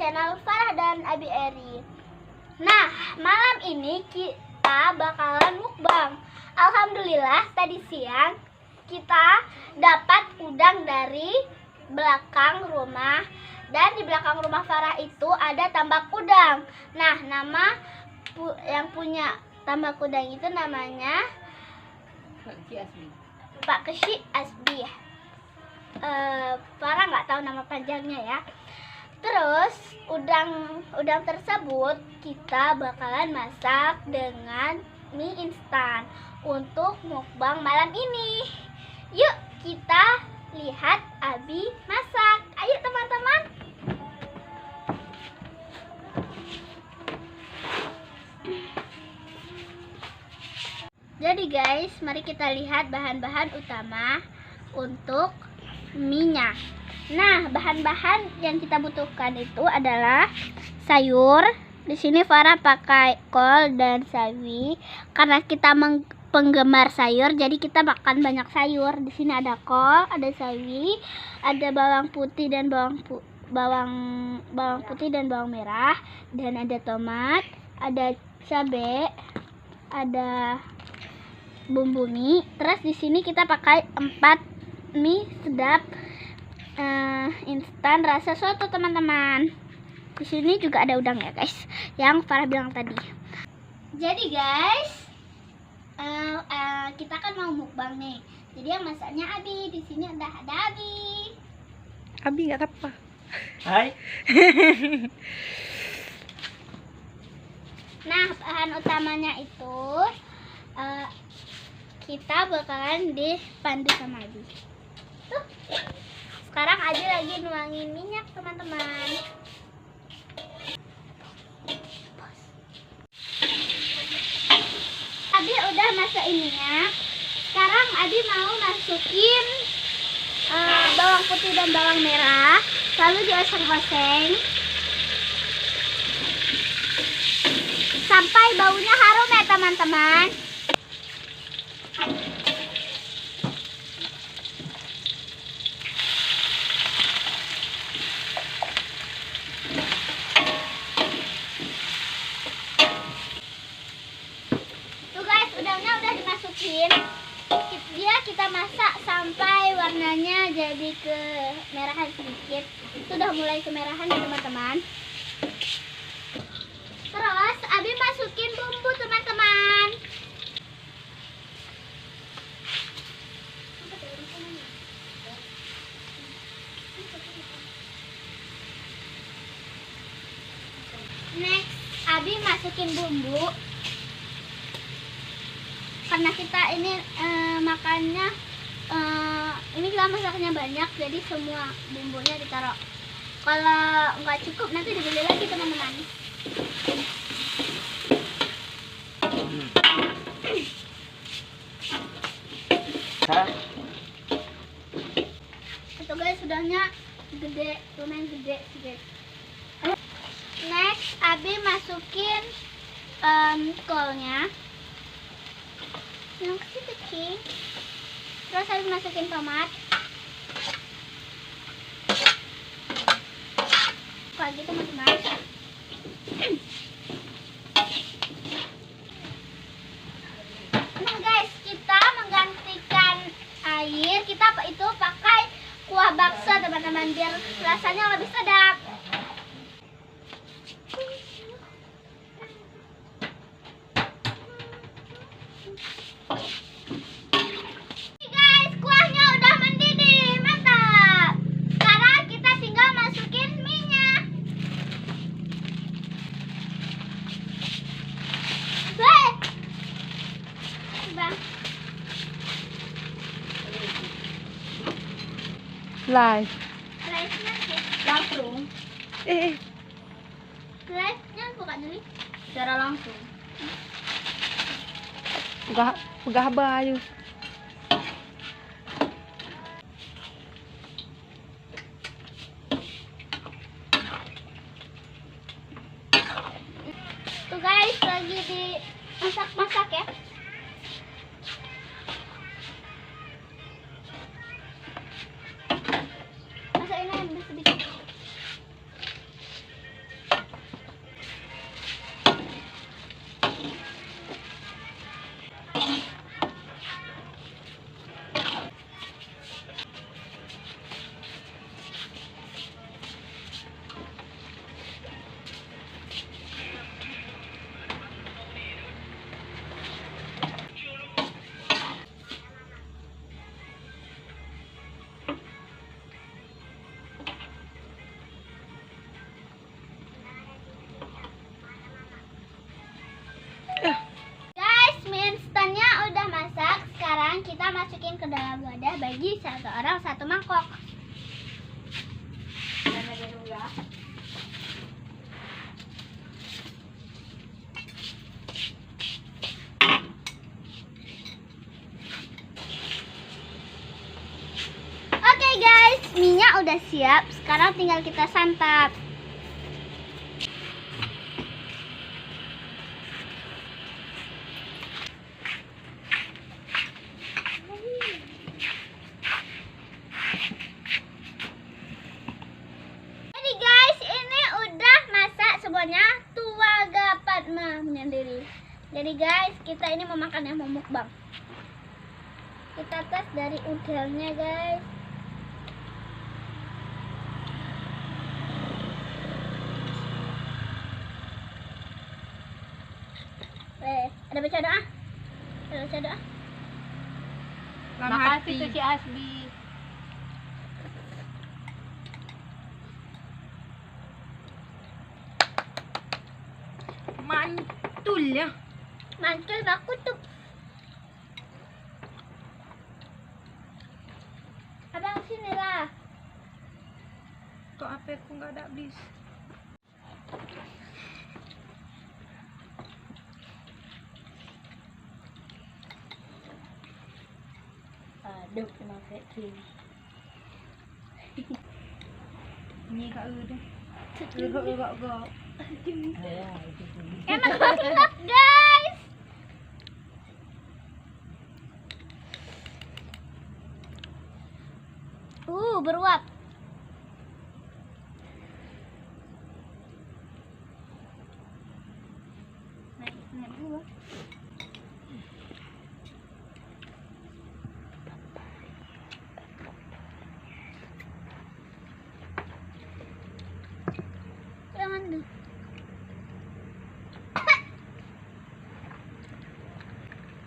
channel Farah dan Abi Eri. Nah, malam ini kita bakalan mukbang. Alhamdulillah tadi siang kita dapat udang dari belakang rumah. Dan di belakang rumah Farah itu ada tambak udang. Nah, nama yang punya tambak udang itu namanya Pak Keshi Asbi. Farah nggak tahu nama panjangnya ya. Terus udang tersebut kita bakalan masak dengan mie instan untuk mukbang malam ini. Yuk kita lihat Abi masak. Ayo teman-teman. Jadi guys, mari kita lihat bahan-bahan utama untuk minyak. Nah, bahan-bahan yang kita butuhkan itu adalah sayur. Di sini Farah pakai kol dan sawi karena kita penggemar sayur, jadi kita makan banyak sayur. Di sini ada kol, ada sawi, ada bawang putih dan bawang putih dan bawang merah, dan ada tomat, ada cabai, ada bumbu mie. Terus di sini kita pakai 4 mie sedap instan rasa soto teman-teman. Di sini juga ada udang ya guys, yang Farah bilang tadi. Jadi guys, kita kan mau mukbang nih. Jadi yang masaknya Abi. Di sini ada Abi. Abi nggak apa. Hai. Nah, bahan utamanya itu kita bakalan dipandu sama Abi. Tuh. Sekarang Abi lagi nuangin minyak teman-teman. Abi udah masukin minyak. Sekarang Abi mau masukin bawang putih dan bawang merah, lalu dioseng-oseng sampai baunya harum ya teman-teman. Tuh guys, udangnya udah dimasukin. Kita masak sampai warnanya jadi kemerahan sedikit. Itu udah mulai kemerahan ya teman-teman. Terus Abi masukin bumbu teman-teman. Next, Abi masukin bumbu. Karena kita ini makannya ini kita masaknya banyak, jadi semua bumbunya ditaruh. Kalau nggak cukup nanti dibeli lagi teman-teman. Itu guys, sudahnya gede, lumayan gede guys. Next, Abi masukin kolnya yang kecil-kecil. Terus Abi masukin tomat. Lagi teman-teman. Nah guys, kita menggantikan air. Kita itu pakai kuah bakso teman-teman, biar rasanya lebih sedap. Guys, kuahnya udah mendidih, mantap. Sekarang kita tinggal masukin minyak. Bang. Live. Live-nya langsung. Live-nya buka dulu. Secara langsung. Pegah bayu. Tuh guys, lagi dimasak-masak ya. Masak ini yang sedikit. masukin ke dalam wadah bagi satu orang satu mangkok. Oke guys, minyak udah siap. Sekarang tinggal kita santap. Jadi guys, ini udah masak semuanya. Tua gapat mah menyendiri. Jadi guys, kita ini mau makan yang mau mukbang. Kita tes dari udelnya guys. Ada baca doa? Ada baca doa? Makasih tuh si Asbi. Mantul ya. Mantul baku tuh. Abang sini lah. Kok apa aku nggak ada habis? Aduh, emang kering. Ini kak udah. Gak. Enak banget guys. Beruap.